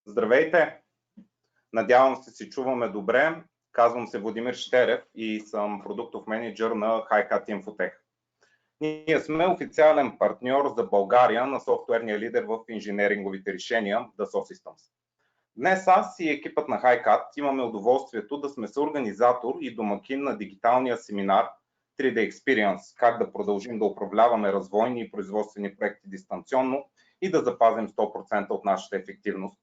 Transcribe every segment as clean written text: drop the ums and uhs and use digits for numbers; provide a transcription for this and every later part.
Здравейте! Надявам се чуваме добре. Казвам се Владимир Щерев и съм продуктов менеджер на HiCat Infotech. Ние сме официален партньор за България на софтуерния лидер в инженеринговите решения Dassault Systems. Днес аз и екипът на HiCat имаме удоволствието да сме съорганизатор и домакин на дигиталния семинар 3D Experience, как да продължим да управляваме развойни и производствени проекти дистанционно и да запазим 100% от нашата ефективност.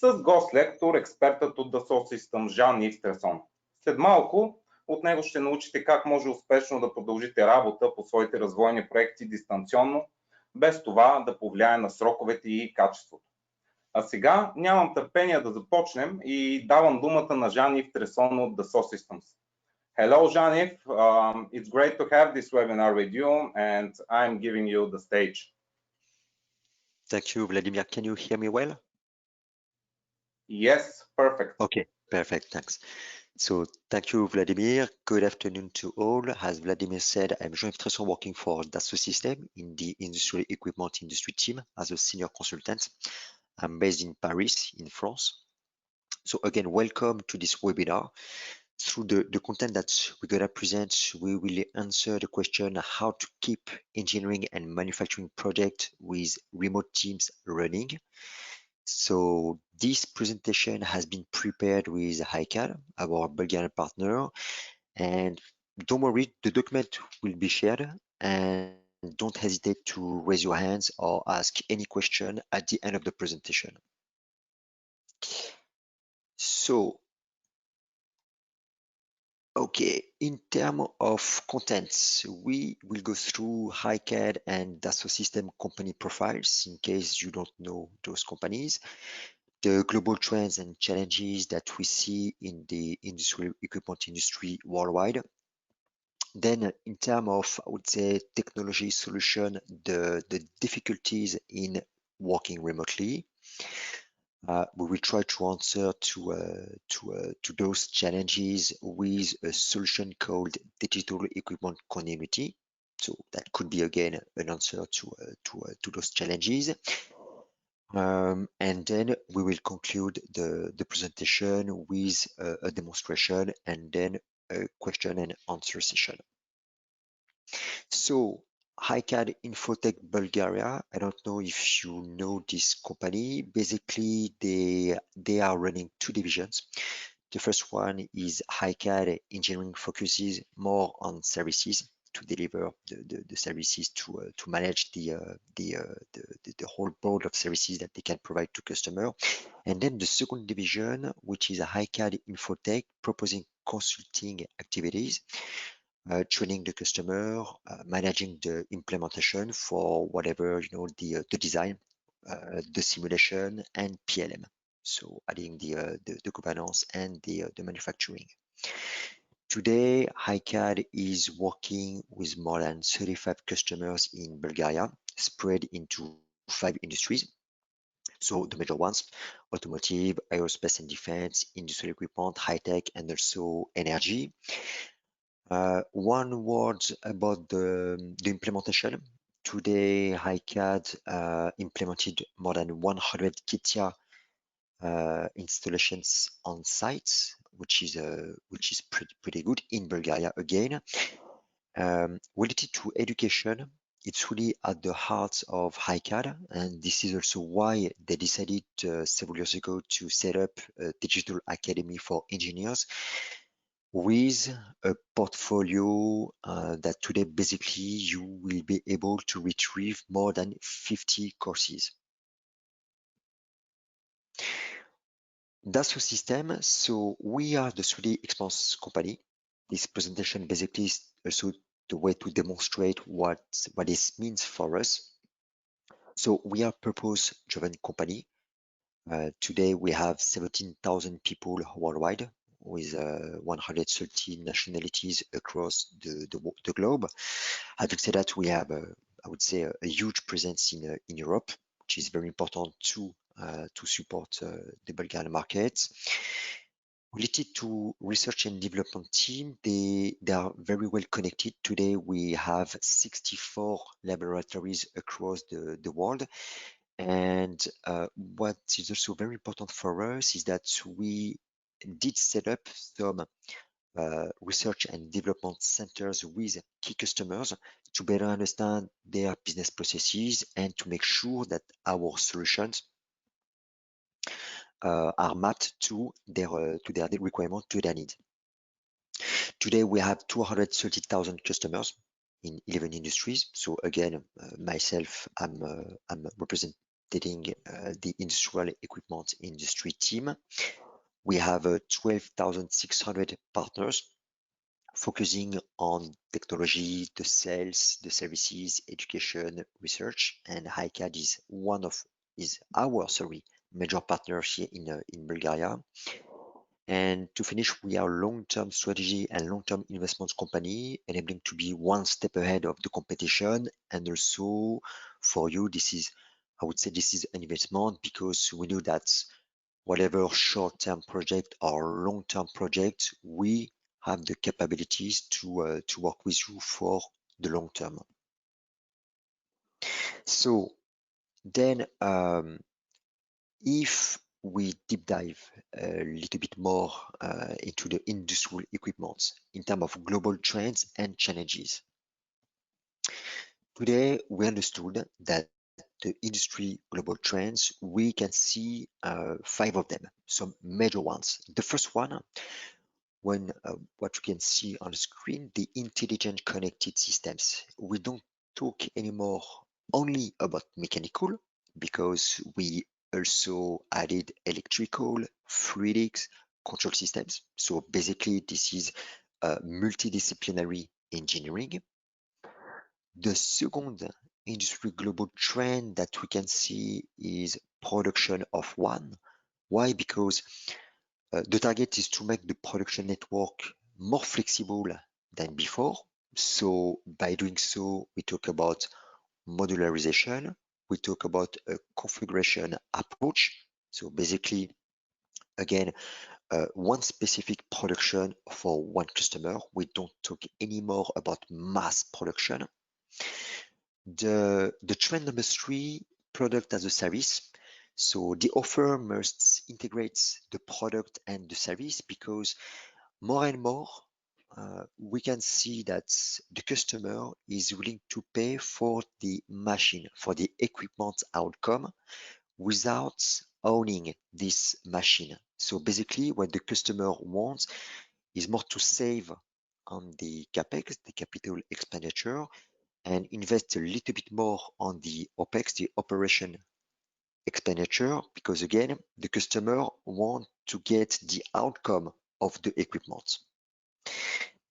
С гост-лектор, експертът от Dassault Systems Жан-Ив Тресон. След малко от него ще научите как може успешно да продължите работа по своите развойни проекти дистанционно, без това да повлияе на сроковете и качеството. А сега нямам търпение да започнем и давам думата на Жан-Ив Тресон от Dassault Systems. Hello, Jean-Yves. It's great to have this webinar with you, and I'm giving you the stage. Thank you, Vladimir. Can you hear me well? Yes, perfect. Okay, perfect. Thanks. So thank you, Vladimir. Good afternoon to all. As Vladimir said, I'm Jean-Yves Tresson working for Dassault Systems in the industrial equipment industry team as a senior consultant. I'm based in Paris, in France. So again, welcome to this webinar. Through the content that we're going to present, we will answer the question how to keep engineering and manufacturing projects with remote teams running. So this presentation has been prepared with HiCat, our Bulgarian partner, and don't worry, the document will be shared, and don't hesitate to raise your hands or ask any question at the end of the presentation. So, okay, in terms of contents, we will go through HiCat and Dassault Systems company profiles in case you don't know those companies, the global trends and challenges that we see in the industrial equipment industry worldwide. Then in terms of, I would say, technology solution, the difficulties in working remotely. We will try to answer to those challenges with a solution called digital equipment continuity. So that could be again an answer to those challenges. And then we will conclude the presentation with a demonstration and then a question and answer session. So HiCat Infotech Bulgaria, I don't know if you know this company. Basically, they are running two divisions. The first one is HiCat Engineering, focuses more on services to deliver the services to manage the whole board of services that they can provide to customer. And then the second division, which is HiCat Infotech, proposing consulting activities, training the customer, managing the implementation for whatever, the design, the simulation, and PLM. So adding the governance and the manufacturing. Today, HiCat is working with more than 35 customers in Bulgaria, spread into 5 industries. So the major ones: automotive, aerospace and defense, industrial equipment, high tech, and also energy. One word about the implementation. Today, HiCat implemented more than 100 CiTIA installations on site, which is pretty good in Bulgaria again. Related to education, it's really at the heart of HiCat, and this is also why they decided several years ago to set up a digital academy for engineers with a portfolio that today basically you will be able to retrieve more than 50 courses. Dassault Systems, so we are the 3D Experience company. This presentation basically is also the way to demonstrate what this means for us. So we are purpose-driven company. Today we have 17,000 people worldwide with 130 nationalities across the globe. Having said that, we have, I would say, a huge presence in Europe, which is very important to support the Bulgarian market. Related to research and development team, they are very well connected. Today we have 64 laboratories across the world, And what is also very important for us is that we did set up some research and development centers with key customers to better understand their business processes and to make sure that our solutions are mapped to their requirement, to their needs. Today we have 230,000 customers in 11 industries. So again, myself, I'm representing the industrial equipment industry team. We have 12,600 partners focusing on technology, the sales, the services, education, research, and HiCAD is our major partner here in Bulgaria. And to finish, we are a long-term strategy and long-term investments company, enabling to be one step ahead of the competition. And also for you, I would say this is an investment because we know that whatever short-term project or long-term project, we have the capabilities to work with you for the long term. So then, if we deep dive a little bit more into the industrial equipment in terms of global trends and challenges. Today, we understood that the industry global trends, we can see 5 of them, some major ones. The first one, what you can see on the screen, the intelligent connected systems. We don't talk anymore only about mechanical because we also added electrical, fluidics, control systems. So basically, this is multidisciplinary engineering. The second industry global trend that we can see is production of one. Why? Because the target is to make the production network more flexible than before. So by doing so, we talk about modularization, we talk about a configuration approach. So basically, again, one specific production for one customer. We don't talk anymore about mass production. The trend number 3, product as a service. So the offer must integrate the product and the service because more and more we can see that the customer is willing to pay for the machine, for the equipment outcome without owning this machine. So basically what the customer wants is more to save on the CapEx, the capital expenditure, and invest a little bit more on the OpEx, the operation expenditure, because again, the customer wants to get the outcome of the equipment.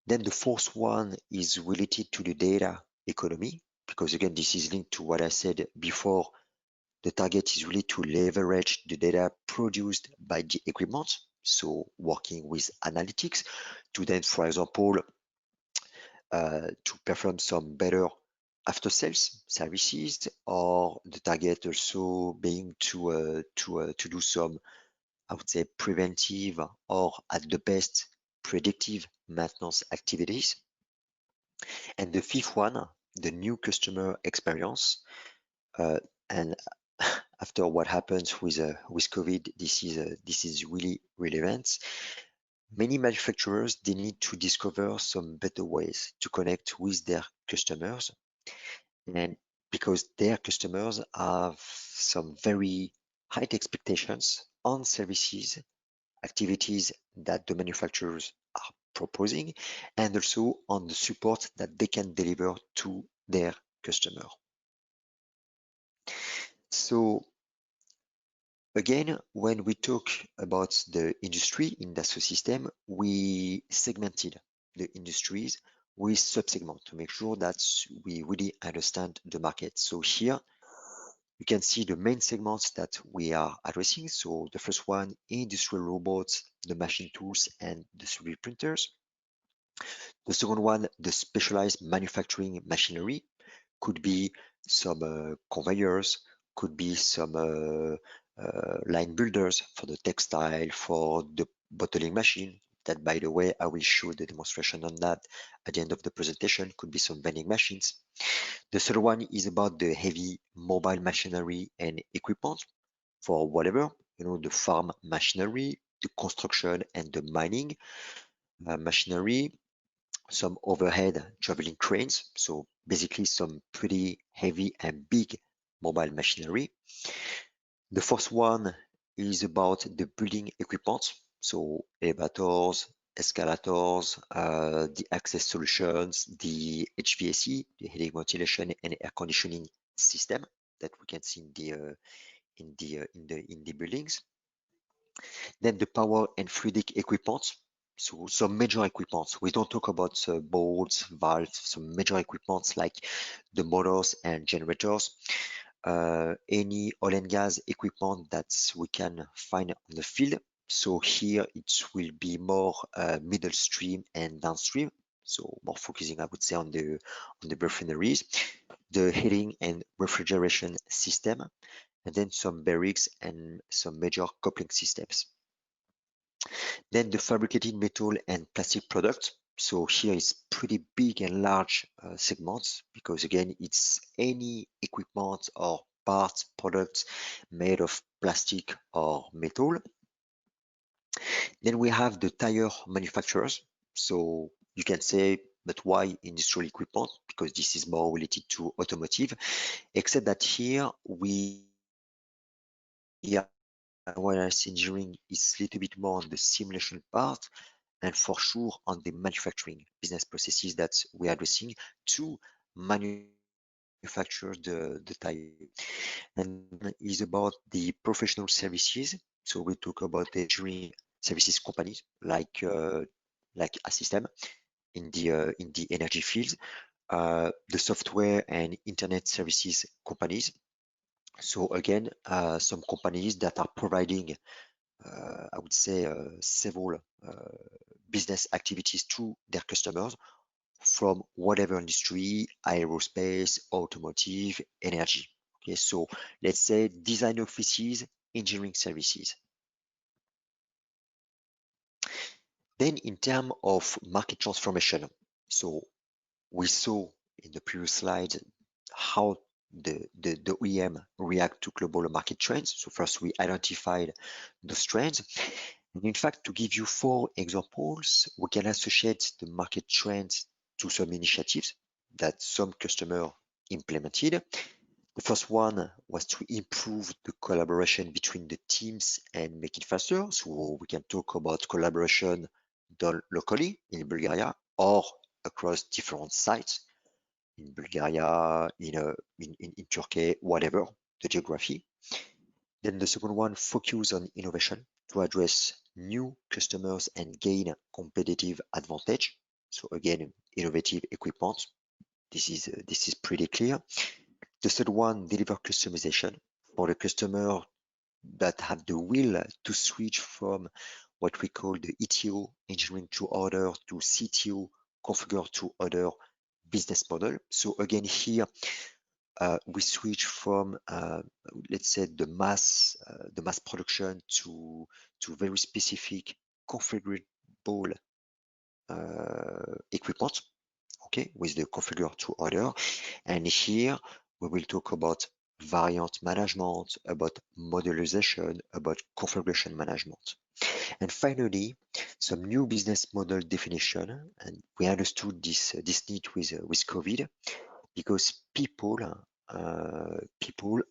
Then the fourth one is related to the data economy, because again, this is linked to what I said before. The target is really to leverage the data produced by the equipment. So working with analytics to then, for example, to perform some better after sales services, or the target also being to do some, I would say, preventive or at the best predictive maintenance activities. And the fifth one, the new customer experience. And after what happens with COVID, this is really relevant. Many manufacturers, they need to discover some better ways to connect with their customers, and because their customers have some very high expectations on services, activities that the manufacturers are proposing, and also on the support that they can deliver to their customer. So again, when we talk about the industry in Dassault Systèmes, we segmented the industries with subsegments to make sure that we really understand the market. So here you can see the main segments that we are addressing. So the first one, industrial robots, the machine tools, and the 3D printers. The second one, the specialized manufacturing machinery, could be some conveyors, could be some line builders for the textile, for the bottling machine, that, by the way, I will show the demonstration on that at the end of the presentation. Could be some vending machines. The third one is about the heavy mobile machinery and equipment for whatever, the farm machinery, the construction and the mining machinery, some overhead traveling cranes. So basically some pretty heavy and big mobile machinery. The first one is about the building equipment. So elevators, escalators, the access solutions, the HVAC, the heating, ventilation and air conditioning system that we can see in the buildings. Then the power and fluidic equipment. So some major equipment. We don't talk about bolts, valves, some major equipment like the motors and generators. Any oil and gas equipment that we can find on the field. So here it will be more middle stream and downstream. So more focusing, I would say, on the refineries, the heating and refrigeration system, and then some bearings and some major coupling systems. Then the fabricated metal and plastic products. So here is pretty big and large segments because again, it's any equipment or parts, products made of plastic or metal. Then we have the tire manufacturers. So you can say, but why industrial equipment? Because this is more related to automotive, except that here wireless engineering is a little bit more on the simulation part and for sure on the manufacturing business processes that we are addressing to manufacture the tire. And is about the professional services. So we talk about the engineering services companies like Assystem in the energy fields, the software and internet services companies. So again, some companies that are providing, I would say, several business activities to their customers from whatever industry, aerospace, automotive, energy. Okay, so let's say design offices, engineering services. Then in terms of market transformation, so we saw in the previous slide how the OEM react to global market trends. So first we identified those trends. And in fact, to give you 4 examples, we can associate the market trends to some initiatives that some customer implemented. The first one was to improve the collaboration between the teams and make it faster. So we can talk about collaboration done locally in Bulgaria or across different sites in Bulgaria, in Turkey, whatever the geography. Then the second one, focus on innovation to address new customers and gain competitive advantage. So again, innovative equipment. This is pretty clear. The third one, deliver customization for the customer that have the will to switch from what we call the ETO, engineering to order, to CTO, configure to order business model. So again, here we switch from let's say the mass production to very specific configurable equipment, okay, with the configure to order. And here we will talk about variant management, about modularization, about configuration management. And finally, some new business model definition. And we understood this need with COVID because people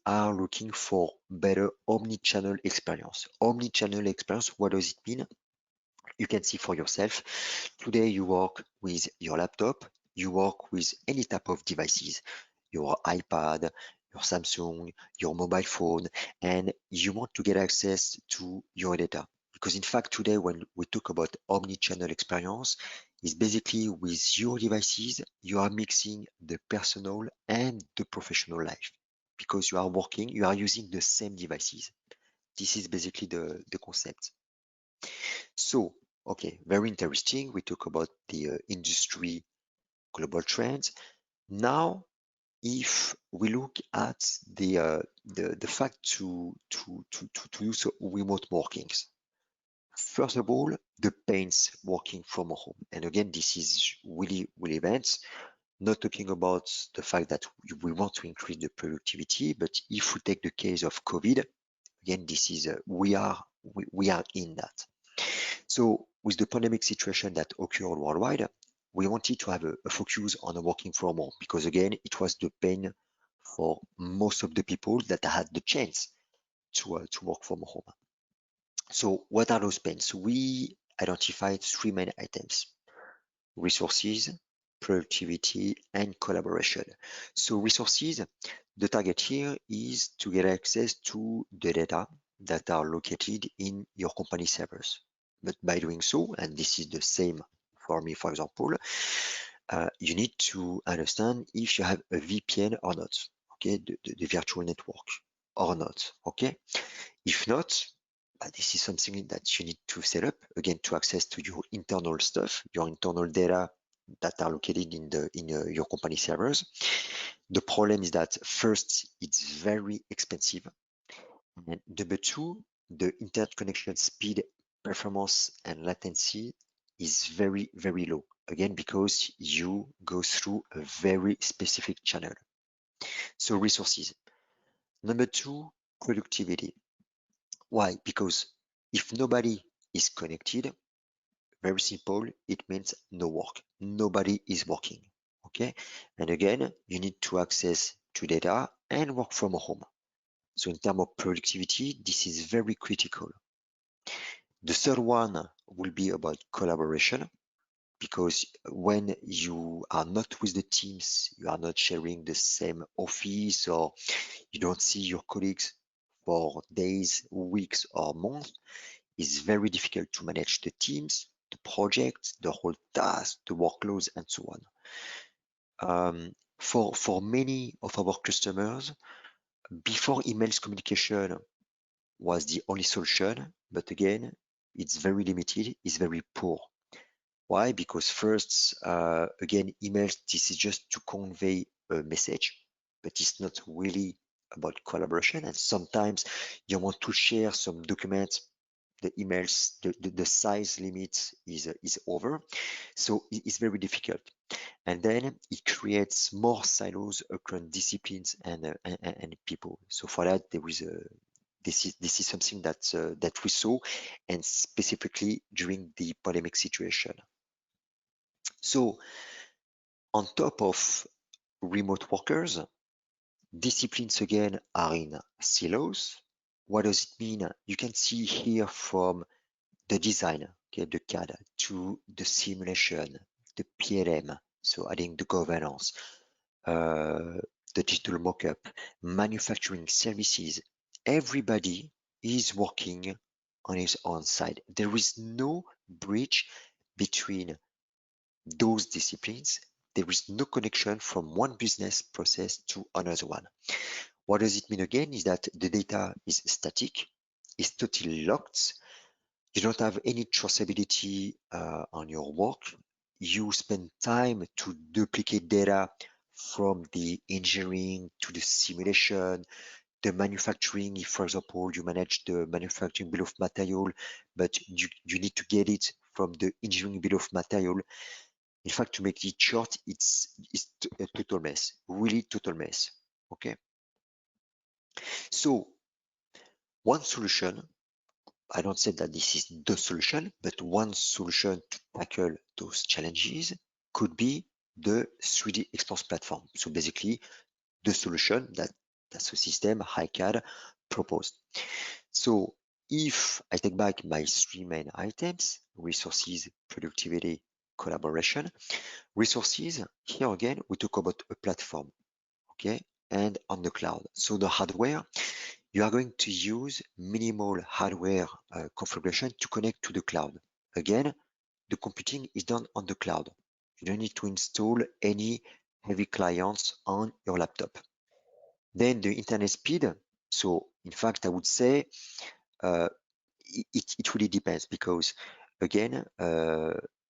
are looking for better omni-channel experience. Omni-channel experience, what does it mean? You can see for yourself. Today you work with your laptop, you work with any type of devices, your iPad, your Samsung, your mobile phone, and you want to get access to your data. Because in fact, today when we talk about omni-channel experience, is basically with your devices, you are mixing the personal and the professional life because you are using the same devices. This is basically the concept. So, okay, very interesting. We talk about the industry global trends. Now, if we look at the fact to use remote workings. First of all, the pains working from home. And again, this is really events, not talking about the fact that we want to increase the productivity, but if we take the case of COVID, again, this is we are in that. So with the pandemic situation that occurred worldwide, we wanted to have a focus on working from home because again, it was the pain for most of the people that had the chance to work from home. So what are those pains? We identified 3 main items: resources, productivity, and collaboration. So resources, the target here is to get access to the data that are located in your company servers. But by doing so, and this is the same for me, for example, you need to understand if you have a VPN or not, okay, the virtual network or not, okay? If not, this is something that you need to set up again to access to your internal stuff, your internal data that are located in your company servers. The problem is that first, it's very expensive, and number two, the internet connection speed, performance, and latency is very low. Again, because you go through a very specific channel. So resources. Number two, productivity. Why? Because if nobody is connected, very simple, it means no work. Nobody is working. Okay. And again, you need to access to data and work from home. So in terms of productivity, this is very critical. The third one will be about collaboration, because when you are not with the teams, you are not sharing the same office, or you don't see your colleagues for days, weeks, or months, it's very difficult to manage the teams, the projects, the whole task, the workloads, and so on. For many of our customers, before emails communication was the only solution, but again, it's very limited, it's very poor. Why? Because first, again, emails, this is just to convey a message, but it's not really about collaboration. And sometimes you want to share some documents, the emails, the size limit is over. So it's very difficult. And then it creates more silos across disciplines and people. So for that, there is this is something that we saw, and specifically during the pandemic situation. So on top of remote workers, disciplines again are in silos. What does it mean? You can see here from the design, okay, the CAD, to the simulation, the PLM, so adding the governance, the digital mockup, manufacturing services. Everybody is working on his own side. There is no bridge between those disciplines. There is no connection from one business process to another one. What does it mean again is that the data is static, is totally locked. You don't have any traceability on your work. You spend time to duplicate data from the engineering to the simulation, the manufacturing. If, for example, you manage the manufacturing bill of material, but you need to get it from the engineering bill of material. In fact, to make it short, it's a total mess, really total mess. Okay. So one solution, I don't say that this is the solution, but one solution to tackle those challenges could be the 3D Expanse platform. So basically, the solution that Dassault HiCAD proposed. So if I take back my 3 main items: resources, productivity, collaboration. Resources, here again, we talk about a platform, okay, and on the cloud. So the hardware, you are going to use minimal hardware configuration to connect to the cloud. Again, the computing is done on the cloud. You don't need to install any heavy clients on your laptop. Then the internet speed. So in fact, I would say it really depends, because again,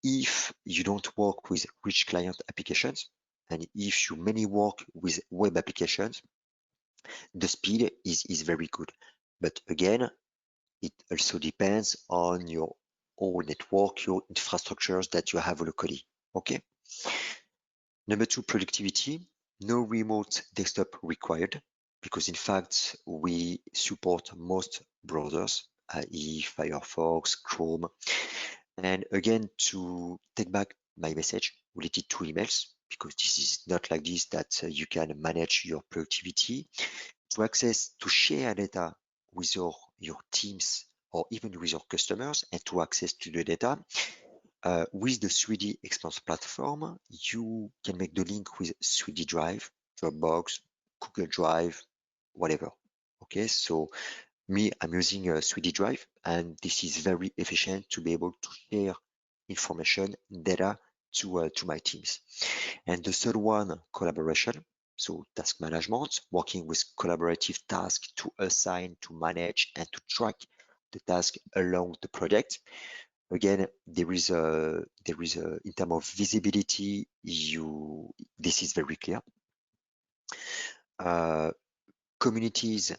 if you don't work with rich client applications, and if you mainly work with web applications, the speed is very good. But again, it also depends on your whole network, your infrastructures that you have locally. Okay. Number 2, productivity. No remote desktop required, because in fact, we support most browsers, i.e. Firefox, Chrome. And again, to take back my message related to emails, because this is not like this that you can manage your productivity. To share data with your teams or even with your customers, and to access to the data, with the 3D Expanse platform, you can make the link with 3D Drive, Dropbox, Google Drive, whatever. Okay, so I'm using a 3D Drive, and this is very efficient to be able to share information, data to my teams. And the third one, collaboration. So task management, working with collaborative tasks to assign, to manage, and to track the task along the project. Again, there is a in terms of visibility, this is very clear. Communities,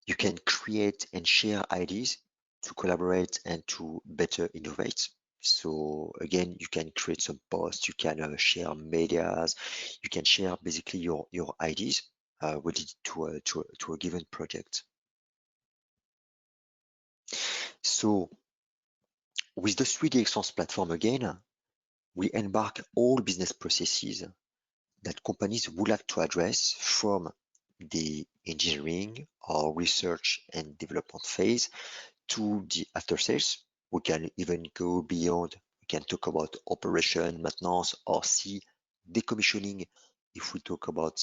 you can create and share ideas to collaborate and to better innovate. So again, you can create some posts, you can share medias, you can share basically your ideas related to a given project. So with the 3D Expanse platform, again, we embark all business processes that companies would like to address, from the engineering or research and development phase to the after sales. We can even go beyond. We can talk about operation, maintenance, or see decommissioning if we talk about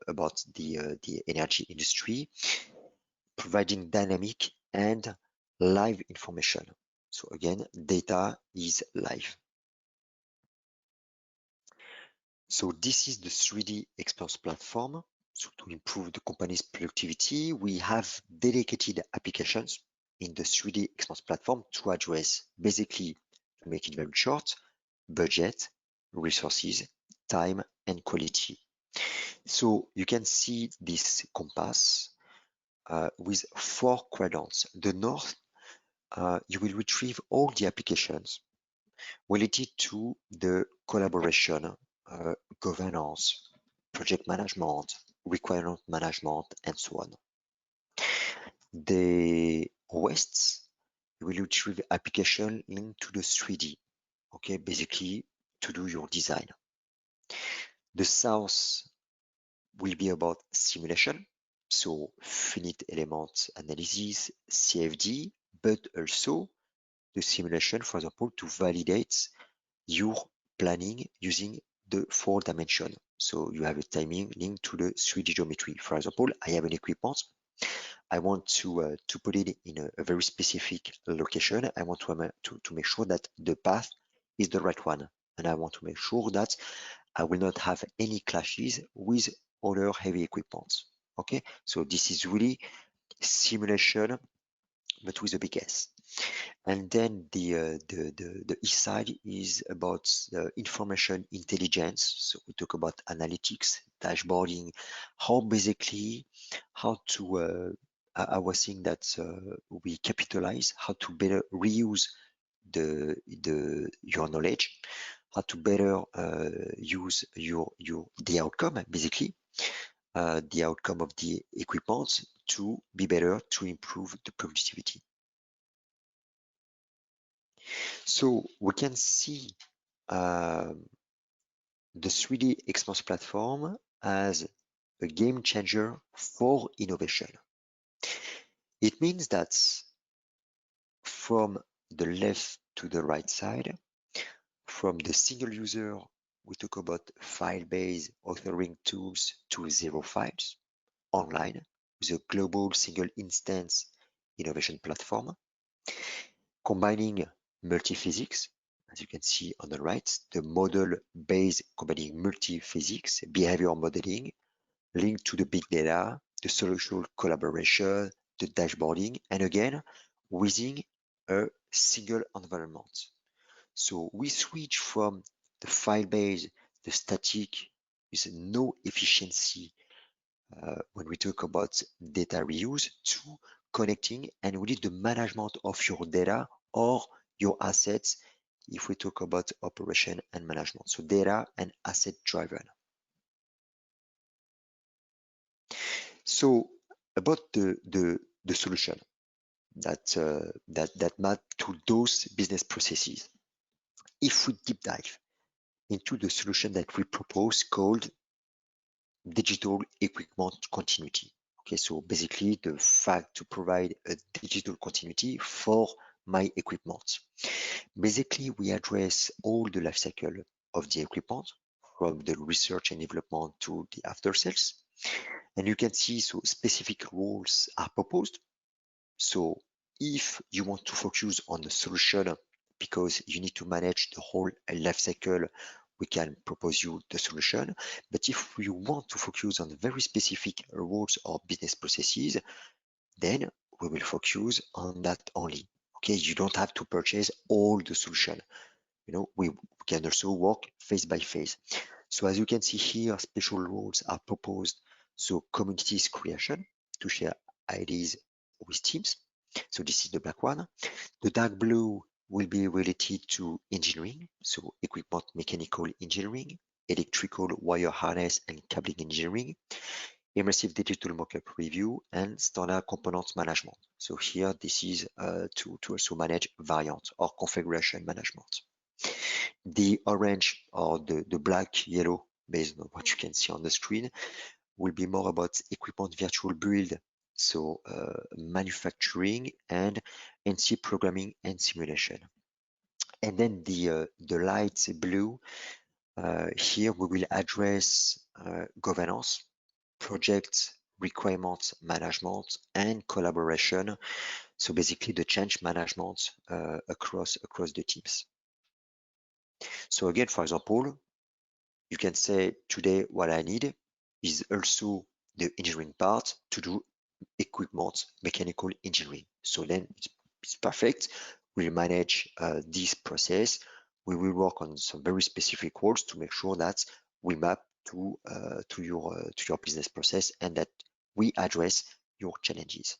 about the energy industry, providing dynamic and live information. So again, data is live. So this is the 3D Expanse platform. So to improve the company's productivity, we have dedicated applications in the 3D Expanse platform to address, basically, to make it very short, budget, resources, time, and quality. So you can see this compass with 4 quadrants. The north, you will retrieve all the applications related to the collaboration, governance, project management, requirement management, and so on. The west, you will retrieve application linked to the 3D, okay, basically to do your design. The south will be about simulation, so finite element analysis, CFD, but also the simulation, for example, to validate your planning using the 4 dimension. So you have a timing linked to the 3D geometry. For example, I have an equipment. I want to put it in a very specific location. I want to make sure that the path is the right one. And I want to make sure that I will not have any clashes with other heavy equipment. Okay, so this is really simulation, but with a big S. And then the east side is about information intelligence. So we talk about analytics, dashboarding, how to I was saying that we capitalize, how to better reuse your knowledge, how to better use the outcome, basically the outcome of the equipment to be better, to improve the productivity. So we can see the 3D Expanse platform as a game changer for innovation. It means that from the left to the right side, from the single user, we talk about file-based authoring tools to zero files online with a global single instance innovation platform, combining multi-physics, as you can see on the right, the model-based combining multi-physics, behavior modeling, linked to the big data, the social collaboration, the dashboarding, and again, within a single environment. So we switch from the file-based, the static, with no efficiency when we talk about data reuse, to connecting, and we need the management of your data or your assets if we talk about operation and management. So data and asset driven. So about the solution that map to those business processes. If we deep dive into the solution that we propose called digital equipment continuity. Okay, so basically the fact to provide a digital continuity for my equipment. Basically, we address all the life cycle of the equipment from the research and development to the after sales. And you can see so specific roles are proposed. So if you want to focus on the solution because you need to manage the whole life cycle, we can propose you the solution. But if you want to focus on very specific roles or business processes, then we will focus on that only. Okay, you don't have to purchase all the solution. You know, we can also work phase by phase. So as you can see here, special roles are proposed. So communities creation to share ideas with teams. So this is the black one. The dark blue will be related to engineering, so equipment mechanical engineering, electrical wire harness and cabling engineering, immersive digital mockup review, and standard components management. So here, this is to also manage variant or configuration management. The orange or the black, yellow, based on what you can see on the screen, will be more about equipment virtual build, so manufacturing and NC programming and simulation. And then the light blue, here we will address governance, project requirements management, and collaboration. So basically the change management across the teams. So again, for example, you can say today what I need is also the engineering part to do equipment mechanical engineering. So then it's perfect. We'll manage this process. We will work on some very specific roles to make sure that we map to your business process and that we address your challenges.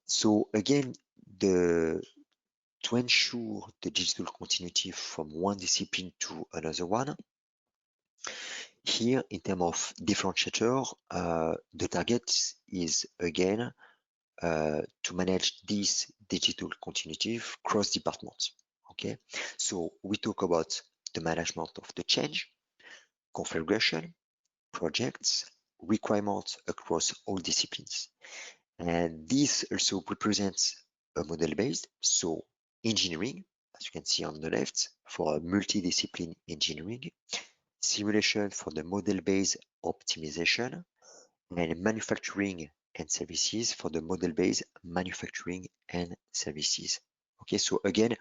So again, to ensure the digital continuity from one discipline to another one, here in terms of differentiator, the target is again to manage this digital continuity cross departments. Okay, so we talk about the management of the change, configuration, projects, requirements across all disciplines. And this also represents a model based, so engineering, as you can see on the left, for a multidiscipline engineering, simulation for the model based optimization, and manufacturing and services for the model based manufacturing and services. Okay, so again,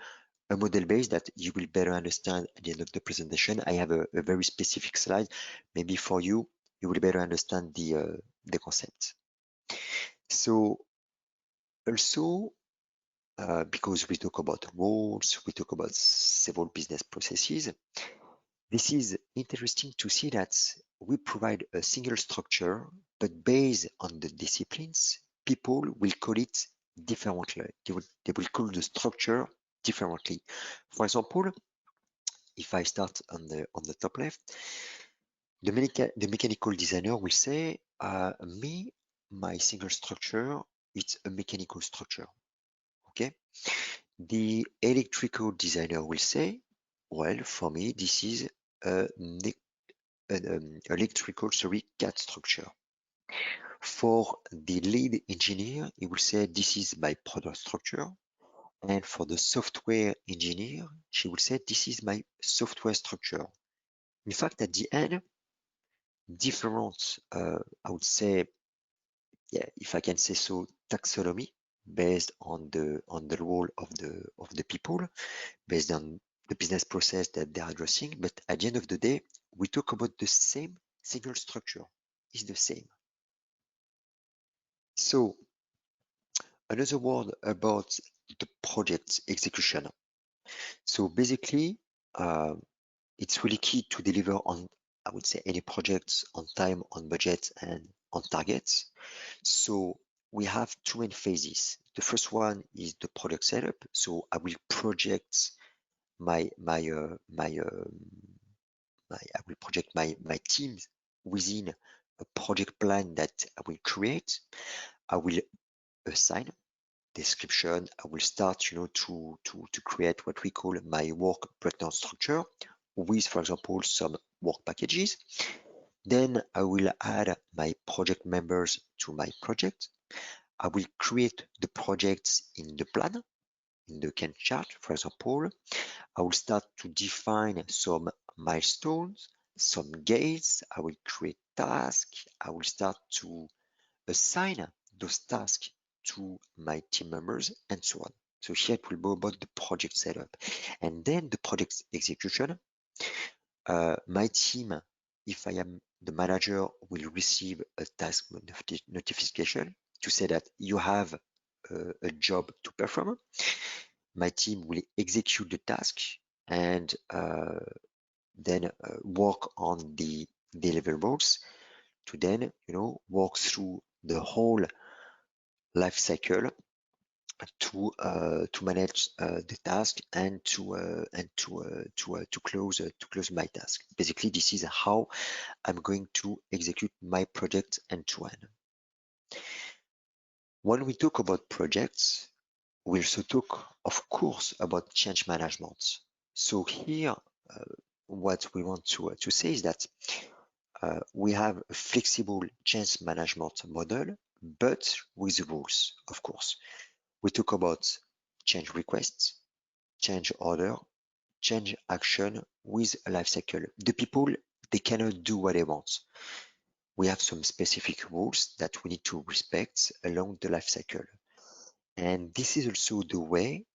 a model base that you will better understand at the end of the presentation. I have a very specific slide, maybe for you, you will better understand the concept. So also, because we talk about roles, we talk about several business processes, this is interesting to see that we provide a single structure, but based on the disciplines, people will call it differently. They will call the structure differently. For example, if I start on the top left, the mechanical designer will say, my single structure, it's a mechanical structure. Okay. The electrical designer will say, well, for me, this is an electrical CAD structure. For the lead engineer, he will say, this is my product structure. And for the software engineer, she will say, this is my software structure. In fact, at the end, different, I would say, yeah, if I can say so, taxonomy based on the role of the people, based on the business process that they're addressing. But at the end of the day, we talk about the same single structure. Is the same. So another word about the project execution. So basically, it's really key to deliver on, I would say, any projects on time, on budget, and on targets. So we have two main phases. The first one is the product setup. So I will project my teams within a project plan that I will create. I will assign description. I will start, to create what we call my work breakdown structure with, for example, some work packages. Then I will add my project members to my project. I will create the projects in the plan, in the Gantt chart, for example. I will start to define some milestones, some gates. I will create tasks. I will start to assign those tasks to my team members and so on. So here it will be about the project setup. And then the project execution. My team, if I am the manager, will receive a task notification to say that you have a job to perform. My team will execute the task and then work on the deliverables to then, work through the whole life cycle to manage the task and to close my task. Basically, this is how I'm going to execute my project end to end. When we talk about projects, we also talk, of course, about change management. So here, what we want to say is that we have a flexible change management model, but with rules, of course. We talk about change requests, change order, change action with a life cycle. The people, they cannot do what they want. We have some specific rules that we need to respect along the life cycle. And this is also the way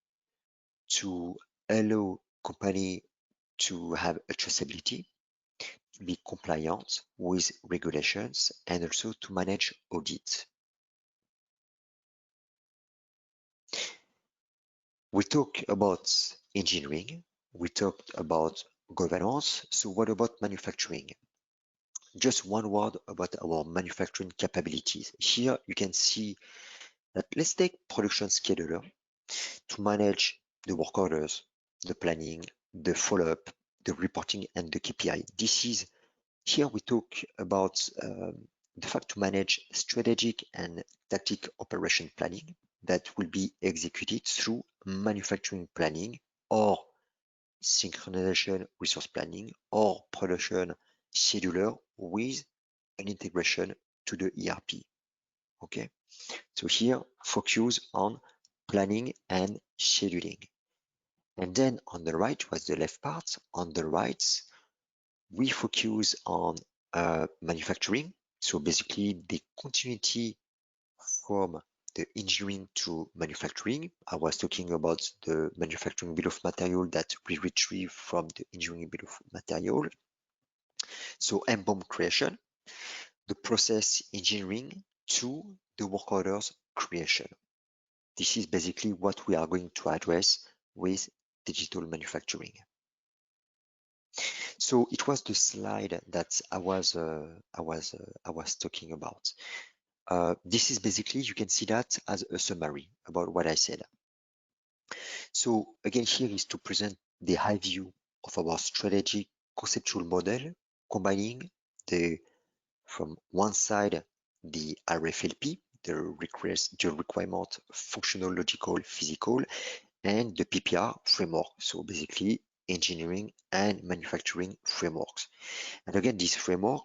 to allow company to have a traceability, to be compliant with regulations, and also to manage audit. We talked about engineering, we talked about governance. So what about manufacturing? Just one word about our manufacturing capabilities. Here you can see that let's take production scheduler to manage the work orders, the planning, the follow-up, the reporting, and the KPI. Here we talk about the fact to manage strategic and tactic operation planning that will be executed through manufacturing planning or synchronization resource planning or production scheduler with an integration to the ERP. Okay, so here focus on planning and scheduling. And then on the right was the left part. On the right, we focus on manufacturing. So basically the continuity from the engineering to manufacturing. I was talking about the manufacturing bill of material that we retrieve from the engineering bill of material. So MBOM creation, the process engineering to the work orders creation. This is basically what we are going to address with digital manufacturing. So it was the slide that I was talking about. This is basically, you can see that as a summary about what I said. So again, here is to present the high view of our strategic conceptual model, combining from one side, the RFLP, the requirement functional, logical, physical, and the PPR framework. So basically engineering and manufacturing frameworks. And again, this framework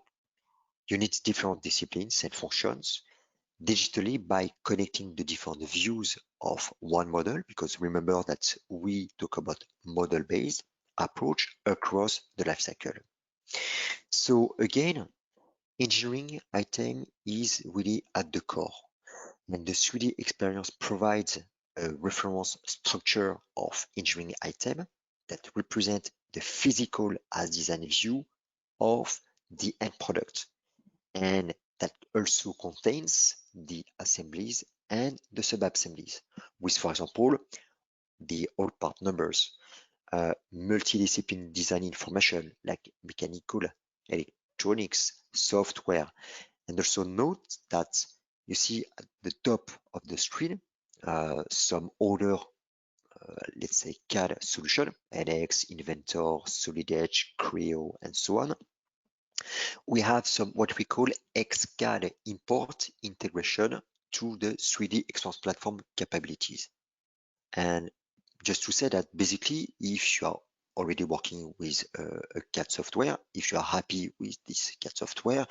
units different disciplines and functions digitally by connecting the different views of one model, because remember that we talk about model-based approach across the life cycle. So again, engineering item is really at the core, and the 3D experience provides a reference structure of engineering item that represent the physical as design view of the end product, and that also contains the assemblies and the sub-assemblies with, for example, the all part numbers, multidiscipline design information like mechanical, electronics, software. And also note that you see at the top of the screen some other let's say CAD solution, NX, Inventor, Solid Edge, Creo, and so on. We have some what we call XCAD import integration to the 3D Expanse platform capabilities. And just to say that basically, if you are already working with a CAD software, if you are happy with this CAD software,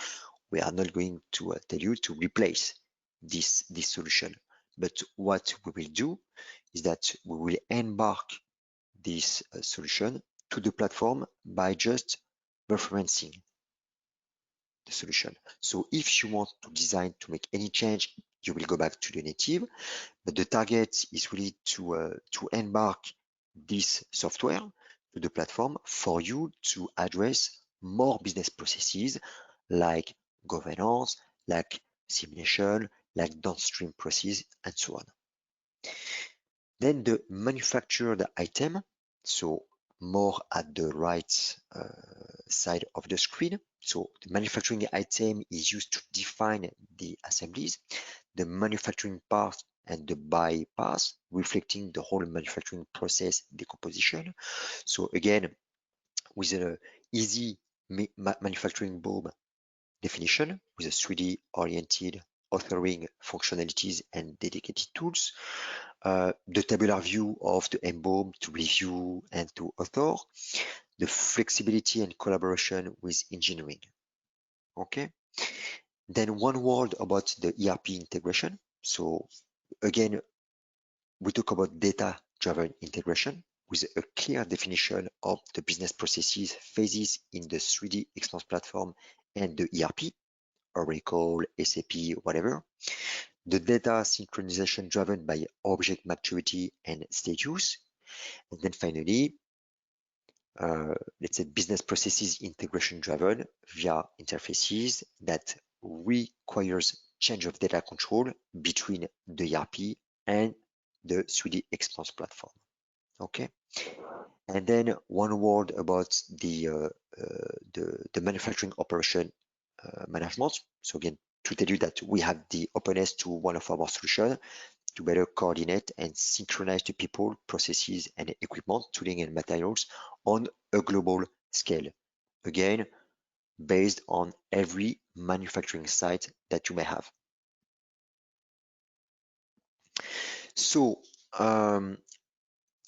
we are not going to tell you to replace this solution. But what we will do is that we will embark this solution to the platform by just referencing the solution. So if you want to design to make any change, you will go back to the native, but the target is really to embark this software to the platform for you to address more business processes like governance, like simulation, like downstream processes, and so on. Then the manufactured item, so more at the right side of the screen. So the manufacturing item is used to define the assemblies, the manufacturing part and the buy path, reflecting the whole manufacturing process decomposition. So again, with an easy manufacturing BOM definition, with a 3D oriented authoring functionalities and dedicated tools, the tabular view of the MBOM to review and to author, the flexibility and collaboration with engineering. Okay. Then one word about the ERP integration. So again, we talk about data-driven integration with a clear definition of the business processes phases in the 3D Expanse platform and the ERP, Oracle, SAP, whatever. The data synchronization driven by object maturity and status. And then finally, let's say business processes integration driven via interfaces that requires change of data control between the ERP and the 3D Expanse platform. Okay. And then one word about the manufacturing operation management. So again, to tell you that we have the openness to one of our solutions to better coordinate and synchronize the people, processes, and equipment, tooling, and materials on a global scale. Again, based on every manufacturing site that you may have. So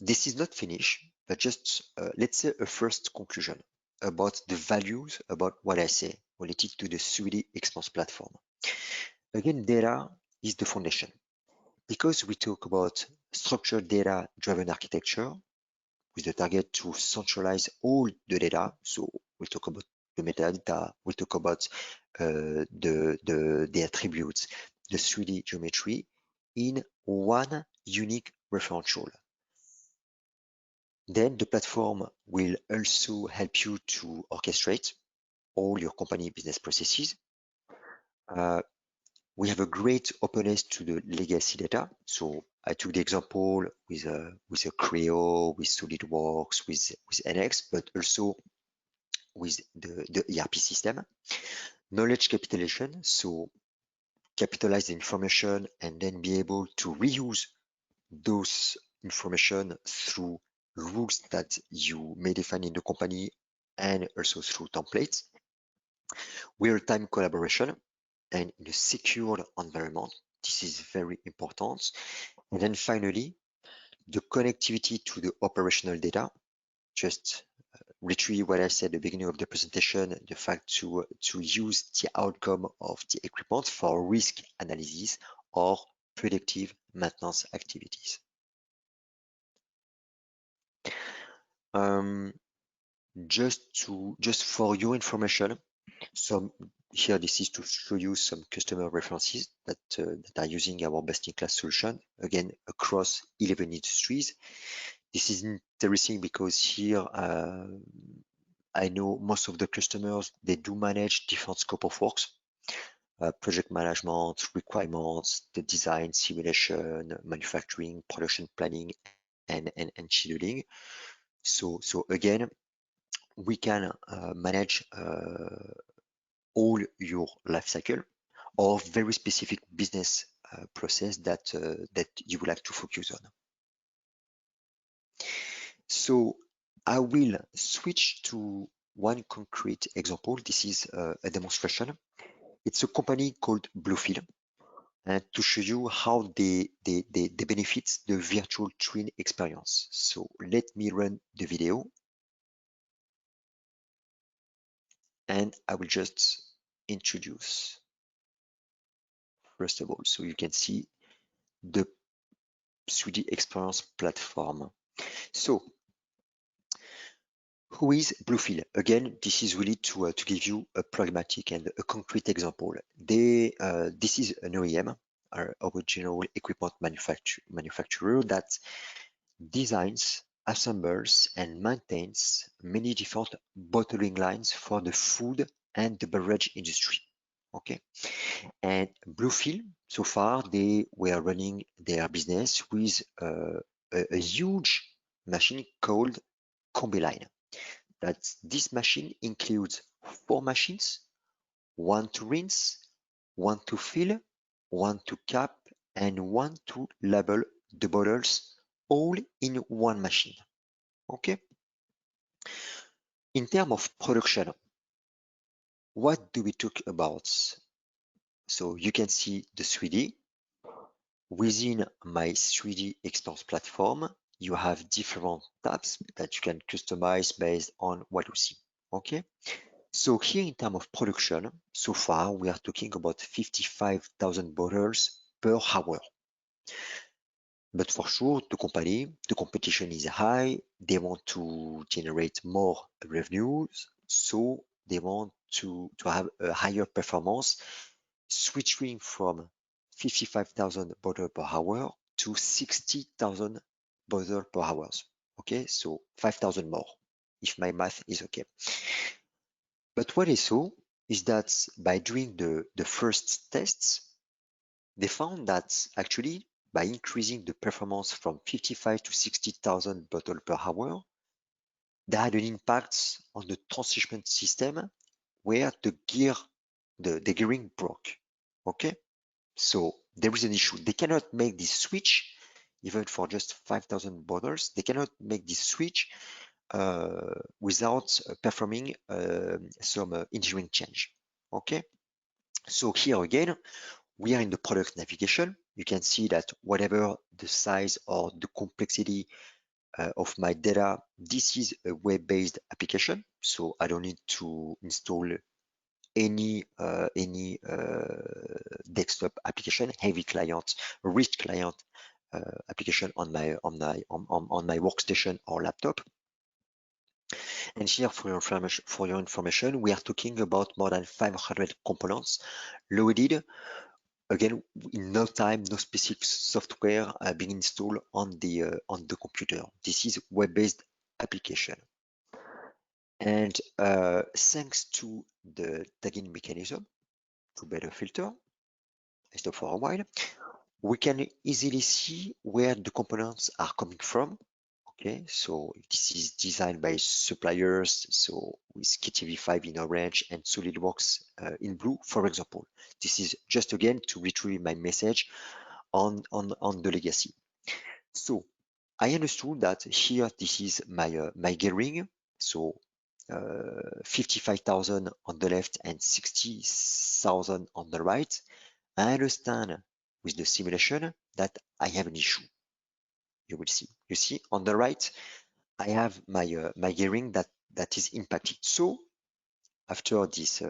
this is not finished, but just let's say a first conclusion about the values about what I say related to the 3D Expanse platform. Again, data is the foundation. Because we talk about structured data-driven architecture with the target to centralize all the data. So we'll talk about the metadata, we'll talk about the attributes, the 3D geometry in one unique referential. Then the platform will also help you to orchestrate all your company business processes. We have a great openness to the legacy data. So I took the example with a Creo, with SolidWorks, with NX, but also with the ERP system. Knowledge capitalization, so capitalize the information and then be able to reuse those information through rules that you may define in the company and also through templates. Real-time collaboration and in a secure environment. This is very important. And then finally, the connectivity to the operational data. Just retrieve what I said at the beginning of the presentation, the fact to use the outcome of the equipment for risk analysis or predictive maintenance activities. Just for your information, here this is to show you some customer references that are using our best-in-class solution, again, across 11 industries. This is interesting because here I know most of the customers, they do manage different scope of works, project management, requirements, the design, simulation, manufacturing, production planning, and scheduling. So again, we can manage all your life cycle or very specific business process that that you would like to focus on. So I will switch to one concrete example. This is a demonstration. It's a company called Bluefield, and to show you how they benefit the virtual twin experience. So let me run the video, and I will just introduce first of all, so you can see the 3D experience platform. So who is Bluefield? Again, this is really to give you a pragmatic and a concrete example. This is an OEM, original equipment manufacturer that designs, assembles, and maintains many different bottling lines for the food and the beverage industry. Okay, and Bluefield, so far they were running their business with a huge machine called Combiline. That this machine includes 4 machines, one to rinse, one to fill, one to cap, and one to label the bottles, all in one machine. Okay. In terms of production, what do we talk about? So you can see the 3D. Within my 3D experience platform, you have different tabs that you can customize based on what you see. Okay. So here in terms of production, so far we are talking about 55,000 bottles per hour. But for sure, the competition is high. They want to generate more revenues, so they want to have a higher performance, switching from 55,000 bottles per hour to 60,000 bottles per hour. Okay, so 5,000 more, if my math is okay. But what I saw is that by doing the first tests, they found that actually by increasing the performance from 55 to 60,000 bottles per hour, that had an impact on the transshipment system where the gearing broke. Okay, so there is an issue. They cannot make this switch even for just 5,000 bottles. They cannot make this switch without performing some engineering change. Okay, so here again, we are in the product navigation. You can see that whatever the size or the complexity of my data, this is a web-based application, so I don't need to install any desktop application, heavy client, rich client application on my workstation or laptop. And here, for your information, we are talking about more than 500 components loaded. Again, in no time, no specific software being installed on the computer. This is web-based application. And thanks to the tagging mechanism to better filter, I stop for a while, we can easily see where the components are coming from. Okay, so this is designed by suppliers, so with KTV5 in orange and SolidWorks in blue, for example. This is just again to retrieve my message on the legacy. So I understood that here this is my gearing, so 55,000 on the left and 60,000 on the right. I understand with the simulation that I have an issue. You will see. You see on the right, I have my my gearing that is impacted. So after this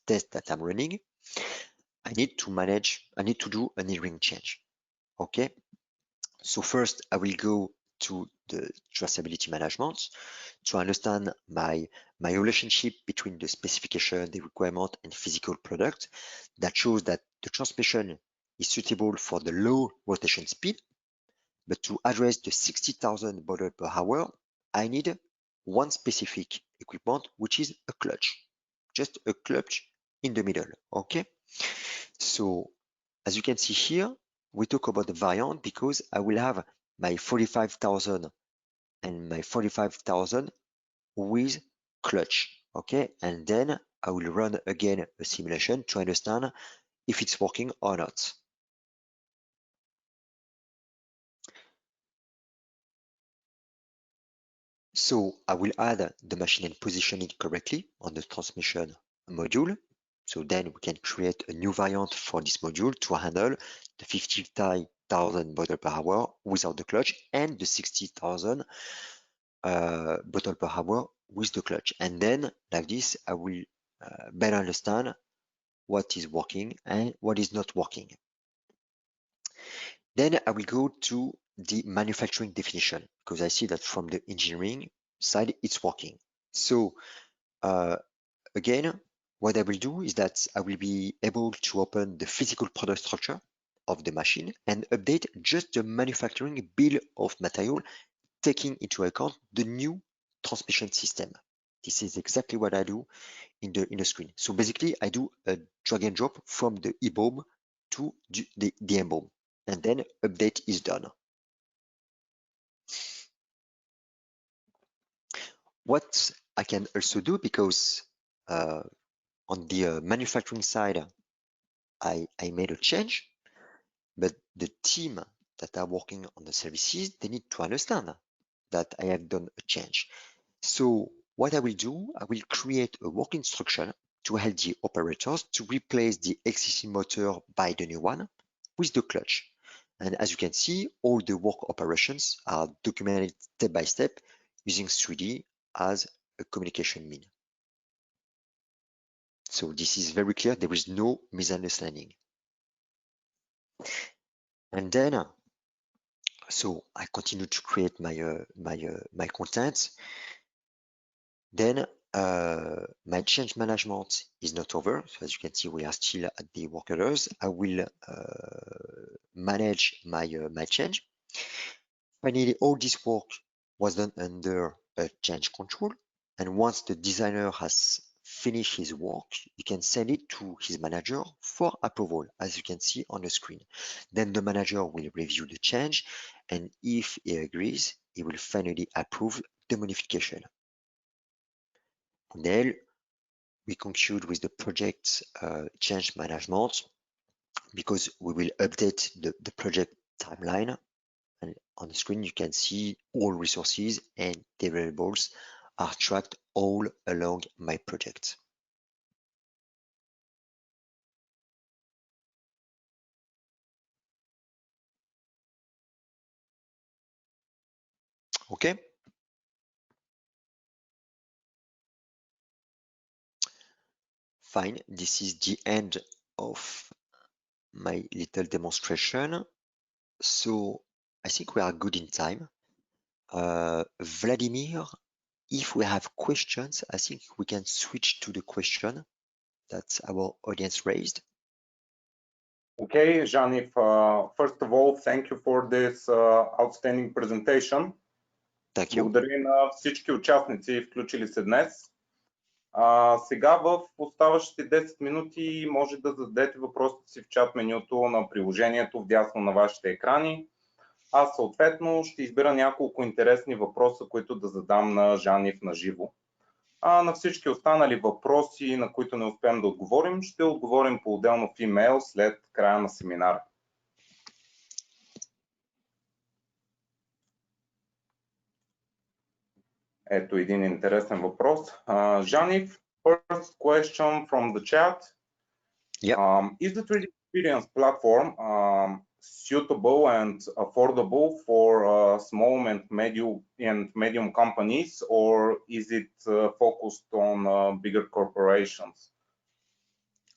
test that I'm running, I need to do an gearing change. Okay. So first, I will go to the traceability management to understand my relationship between the specification, the requirement, and physical product that shows that the transmission is suitable for the low rotation speed. But to address the 60,000 bottles per hour, I need one specific equipment, which is a clutch, just a clutch in the middle. Okay. So as you can see here, we talk about the variant because I will have my 45,000 and my 45,000 with clutch. Okay. And then I will run again a simulation to understand if it's working or not. So I will add the machine and position it correctly on the transmission module. So then we can create a new variant for this module to handle the 50,000 bottle per hour without the clutch and the 60,000 bottle per hour with the clutch. And then like this, I will better understand what is working and what is not working. Then I will go to the manufacturing definition because I see that from the engineering side, it's working. So again, what I will do is that I will be able to open the physical product structure of the machine and update just the manufacturing bill of material, taking into account the new transmission system. This is exactly what I do in the screen. So basically, I do a drag and drop from the EBOM to the EBOM, and then update is done. What I can also do, because on the manufacturing side, I made a change, but the team that are working on the services, they need to understand that I have done a change. So what I will do, I will create a work instruction to help the operators to replace the existing motor by the new one with the clutch. And as you can see, all the work operations are documented step by step using 3D as a communication mean. So this is very clear, there is no misunderstanding. And then, so I continue to create my content. Then my change management is not over. So as you can see, we are still at the work orders. I will manage my change. Finally, all this work was done under a change control. And once the designer has finished his work, he can send it to his manager for approval, as you can see on the screen. Then the manager will review the change, and if he agrees, he will finally approve the modification. And then we conclude with the project change management, because we will update the project timeline. And on the screen, you can see all resources and deliverables are tracked all along my project. Okay. Fine. This is the end of my little demonstration. So I think we are good in time. Vladimir, if we have questions, I think we can switch to the question that our audience raised. Okay, Jean-Yves, first of all, thank you for this outstanding presentation. Thank you. Благодаря на всички участници, включили се днес. Сега в оставащите 10 минути може да зададете въпросите си в чат менюто на приложението вдясно на вашите екрани. Аз съответно ще избера няколко интересни въпроса, които да задам на Jean-Yves на живо. На всички останали въпроси, на които не успеем да отговорим, ще отговорим по-отделно в имейл след края на семинара. Ето един интересен въпрос. Jean-Yves, first question from the chat. Yeah. Is the 3D Experience platform suitable and affordable for small and medium companies, or is it focused on bigger corporations?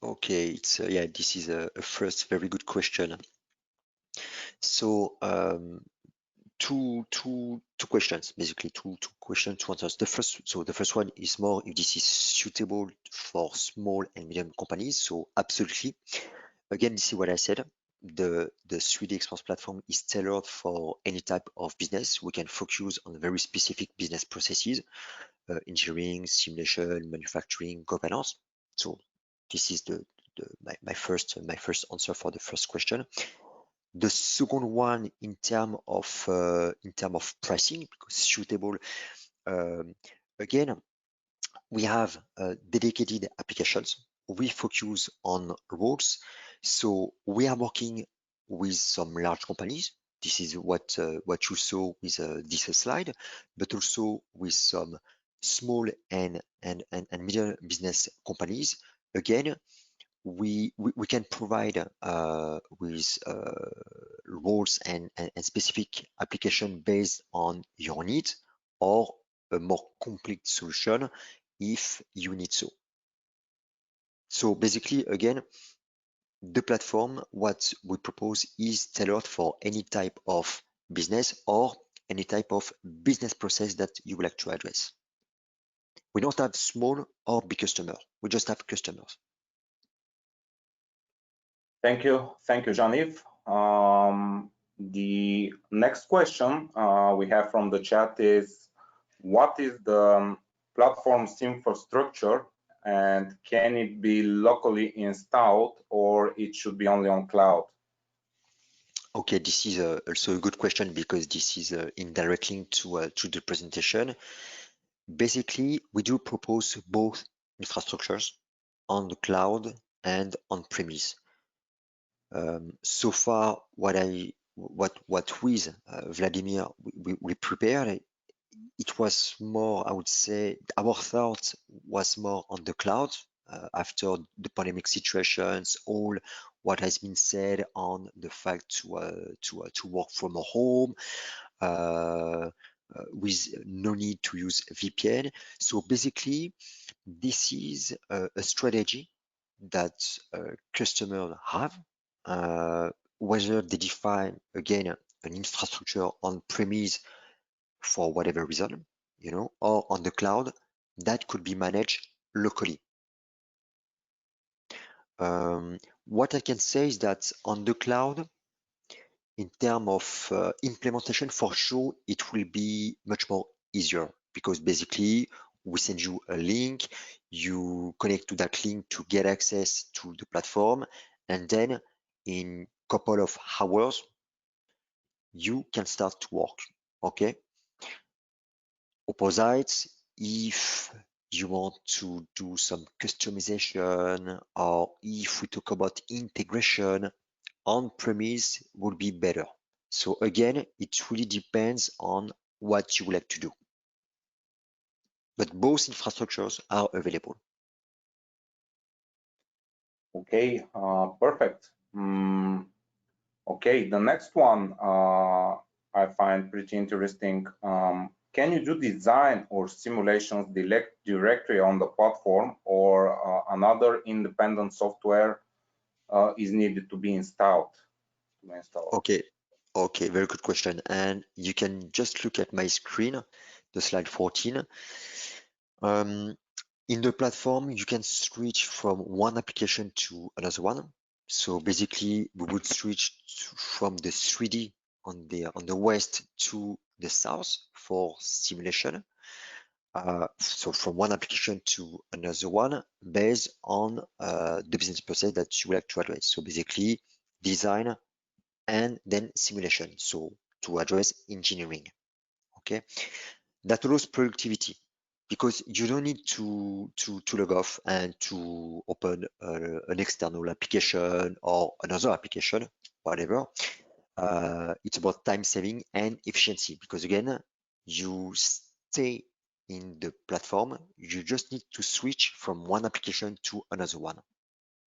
Okay, it's yeah, this is a first very good question. So two questions, basically two questions, two answers. The first one is more if this is suitable for small and medium companies. So absolutely. Again, this is what I said. The 3D Experience platform is tailored for any type of business. We can focus on very specific business processes, engineering, simulation, manufacturing, governance. So this is my first answer for the first question. The second one, in terms of pricing, because suitable, again, we have dedicated applications. We focus on roles. So we are working with some large companies. This is what you saw with this slide, but also with some small and medium business companies. Again, we can provide with roles and specific application based on your needs, or a more complete solution if you need so. So basically, again, the platform, what we propose is tailored for any type of business or any type of business process that you would like to address. We don't have small or big customers. We just have customers. Thank you, Jean-Yves. The next question we have from the chat is, what is the platform's infrastructure, and can it be locally installed, or it should be only on cloud? Okay, this is also a good question, because this is indirect link to the presentation. Basically, we do propose both infrastructures on the cloud and on premise. So far, what with Vladimir we prepared, it was more, I would say, our thought was more on the cloud after the pandemic situations, all what has been said on the fact to work from home with no need to use VPN. So basically, this is a strategy that customers have, whether they define, again, an infrastructure on premise for whatever reason, you know, or on the cloud that could be managed locally. What I can say is that on the cloud, in terms of implementation, for sure, it will be much more easier, because basically we send you a link, you connect to that link to get access to the platform, and then in a couple of hours, you can start to work, okay? Opposite, if you want to do some customization, or if we talk about integration, on-premise would be better. So again, it really depends on what you would like to do. But both infrastructures are available. Okay, perfect. Okay, the next one I find pretty interesting. Can you do design or simulations directly on the platform, or another independent software is needed to be installed? Okay, very good question. And you can just look at my screen, the slide 14. In the platform, you can switch from one application to another one. So basically, we would switch from the 3D on the west to the south for simulation. So from one application to another one based on the business process that you would like to address. So basically, design and then simulation. So to address engineering. Okay, that allows productivity, because you don't need to log off and to open an external application or another application, whatever. It's about time saving and efficiency, because again, you stay in the platform, you just need to switch from one application to another one.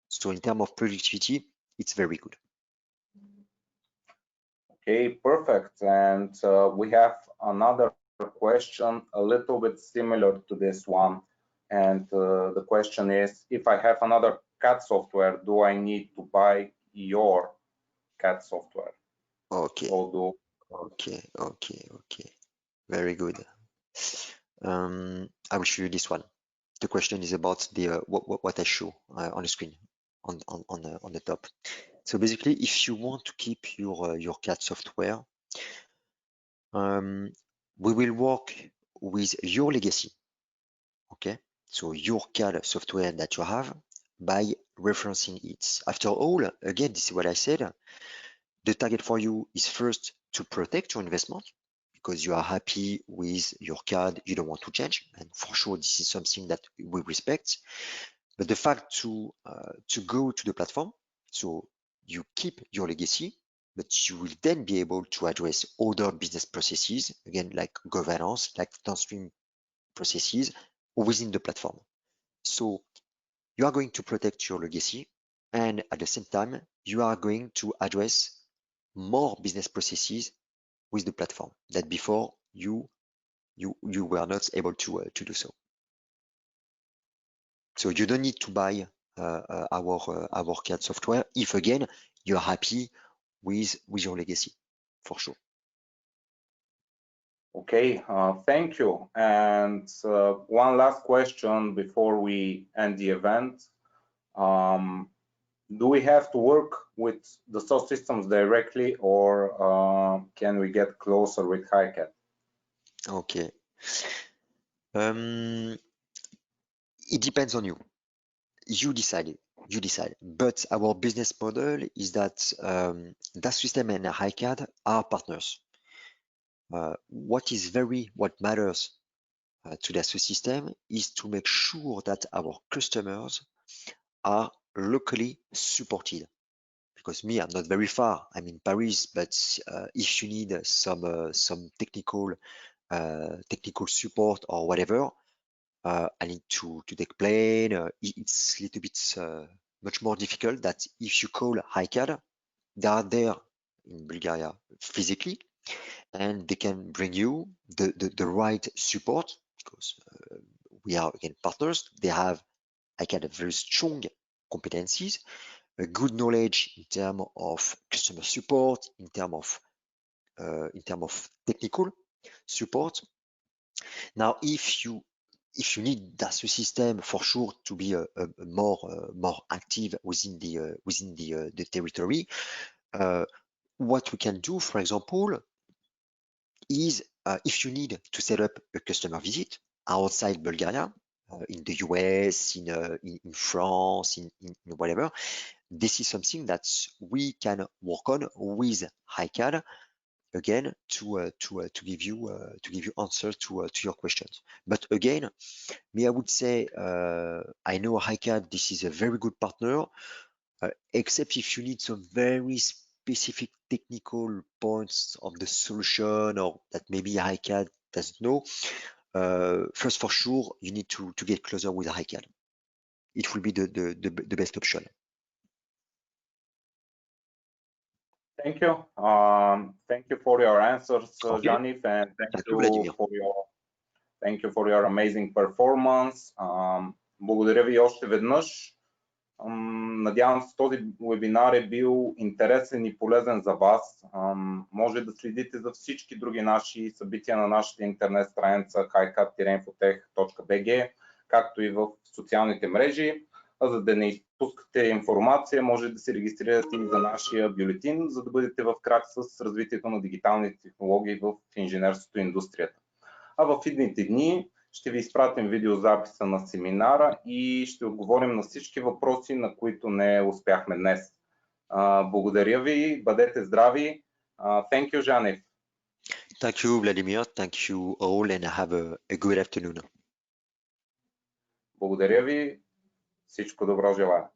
So in terms of productivity, it's very good. Okay, perfect. And we have another question a little bit similar to this one. And the question is, if I have another CAD software, do I need to buy your CAD software? Okay. Okay. Very good. I will show you this one. The question is about the what I show on the screen on the top. So basically, if you want to keep your CAD software, we will work with your legacy. Okay, so your CAD software that you have, by referencing it. After all, again, this is what I said. The target for you is first to protect your investment, because you are happy with your card, you don't want to change, and for sure this is something that we respect. But the fact to go to the platform, so you keep your legacy, but you will then be able to address other business processes, again, like governance, like downstream processes within the platform. So you are going to protect your legacy, and at the same time, you are going to address more business processes with the platform that before you were not able to do so. So you don't need to buy our CAD software if again you're happy with your legacy, for sure. Okay, thank you. And one last question before we end the event. Do we have to work with the Dassault Systems directly, or can we get closer with HiCAD? Okay. It depends on you. You decide. But our business model is that Dassault Systèmes and HiCAD are partners. What matters to Dassault Systèmes is to make sure that our customers are locally supported. Because me, I'm not very far. I'm in Paris, but if you need some technical support or whatever, I need to take plane. It's a little bit much more difficult that if you call HiCAD, they are there in Bulgaria physically, and they can bring you the right support because we are again partners. They have HiCAD very strong competencies, a good knowledge in terms of customer support, in terms of technical support. Now, if you need Dassault Systèmes for sure to be more active within the territory, what we can do, for example, is if you need to set up a customer visit outside Bulgaria, in the US, in France, in whatever, this is something that we can work on with HiCAD again to give you answers to your questions. But again, me, I would say I know HiCAD. This is a very good partner, except if you need some very specific technical points of the solution or that maybe HiCAD doesn't know. First, for sure, you need to get closer with HiCAD. It will be the best option. Thank you. Thank you for your answers, Okay. Jean-Yves, and thank you for your amazing performance. Благодаря ви още веднъж. Надявам се този вебинар е бил интересен и полезен за вас. Може да следите за всички други наши събития на нашата интернет страница hicad-infotech.bg, както и в социалните мрежи. За да не изпускате информация, може да се регистрирате и за нашия бюлетин, за да бъдете в крак с развитието на дигиталните технологии в инженерството и индустрията. А в идните дни ще ви изпратим видеозаписа на семинара и ще отговорим на всички въпроси, на които не успяхме днес. Благодаря ви, бъдете здрави. Thank you, Jean-Yves. Thank you, Vladimir. Thank you all and have a good afternoon. Благодаря ви. Всичко добро желая.